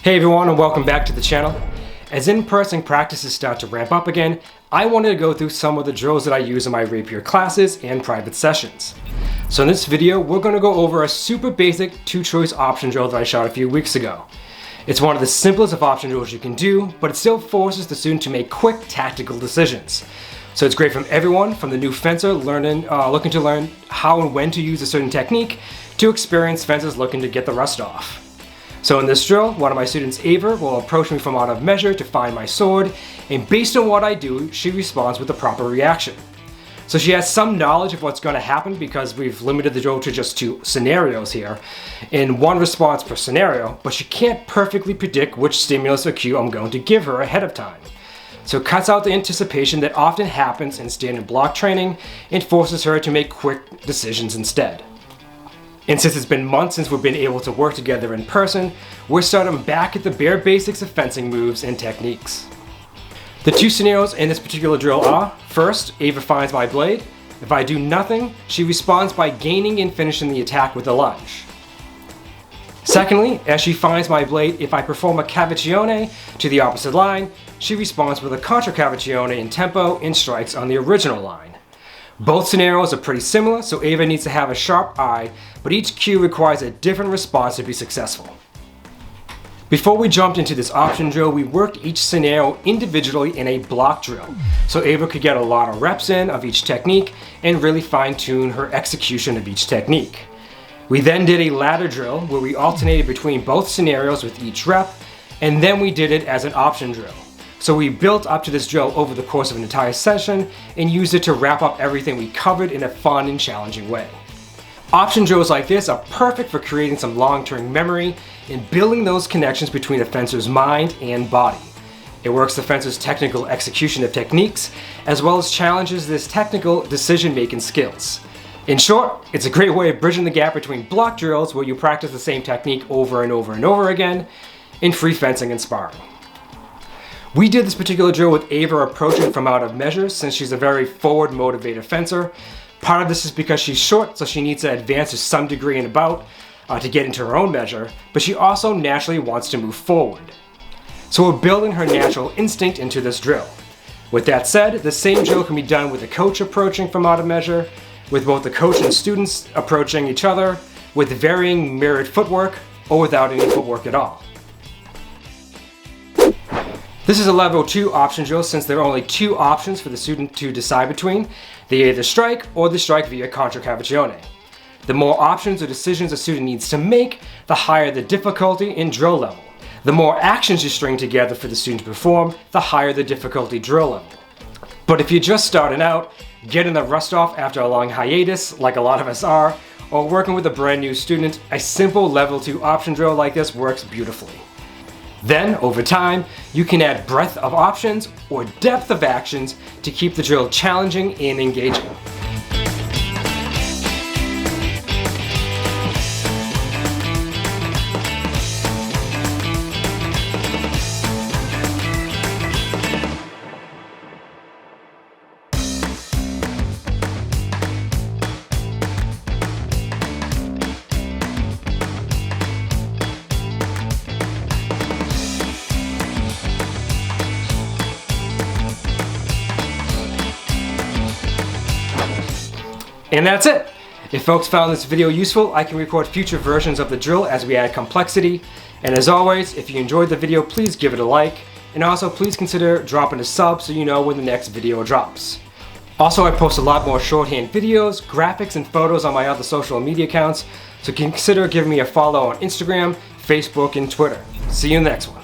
Hey everyone, and welcome back to the channel. As in-person practices start to ramp up again, I wanted to go through some of the drills that I use in my Rapier classes and private sessions. So in this video, we're going to go over a super basic two-choice option drill that I shot a few weeks ago. It's one of the simplest of option drills you can do, but it still forces the student to make quick tactical decisions. So it's great from everyone, from the new fencer looking to learn how and when to use a certain technique, to experienced fencers looking to get the rust off. So in this drill, one of my students, Ava, will approach me from out of measure to find my sword, and based on what I do, she responds with the proper reaction. So she has some knowledge of what's going to happen because we've limited the drill to just 2 scenarios here, and 1 response per scenario, but she can't perfectly predict which stimulus or cue I'm going to give her ahead of time. So it cuts out the anticipation that often happens in standard block training and forces her to make quick decisions instead. And since it's been months since we've been able to work together in person, we're starting back at the bare basics of fencing moves and techniques. The 2 scenarios in this particular drill are, first, Ava finds my blade. If I do nothing, she responds by gaining and finishing the attack with a lunge. Secondly, as she finds my blade, if I perform a cavicione to the opposite line, she responds with a contra cavicione in tempo and strikes on the original line. Both scenarios are pretty similar, so Ava needs to have a sharp eye, but each cue requires a different response to be successful. Before we jumped into this option drill, we worked each scenario individually in a block drill, so Ava could get a lot of reps in of each technique and really fine-tune her execution of each technique. We then did a ladder drill where we alternated between both scenarios with each rep, and then we did it as an option drill. So we built up to this drill over the course of an entire session and used it to wrap up everything we covered in a fun and challenging way. Option drills like this are perfect for creating some long-term memory and building those connections between a fencer's mind and body. It works the fencer's technical execution of techniques, as well as challenges this technical decision-making skills. In short, it's a great way of bridging the gap between block drills where you practice the same technique over and over and over again, and free fencing and sparring. We did this particular drill with Ava approaching from out of measure since she's a very forward motivated fencer. Part of this is because she's short, so she needs to advance to some degree in a bout to get into her own measure, but she also naturally wants to move forward. So we're building her natural instinct into this drill. With that said, the same drill can be done with a coach approaching from out of measure, with both the coach and students approaching each other, with varying mirrored footwork, or without any footwork at all. This is a level 2 option drill since there are only 2 options for the student to decide between. They either strike or they strike via contra cavicione. The more options or decisions a student needs to make, the higher the difficulty and drill level. The more actions you string together for the student to perform, the higher the difficulty drill level. But if you're just starting out, getting the rust off after a long hiatus, like a lot of us are, or working with a brand new student, a simple level 2 option drill like this works beautifully. Then, over time, you can add breadth of options or depth of actions to keep the drill challenging and engaging. And that's it! If folks found this video useful, I can record future versions of the drill as we add complexity. And as always, if you enjoyed the video, please give it a like. And also please consider dropping a sub so you know when the next video drops. Also, I post a lot more shorthand videos, graphics, and photos on my other social media accounts, so consider giving me a follow on Instagram, Facebook, and Twitter. See you in the next one.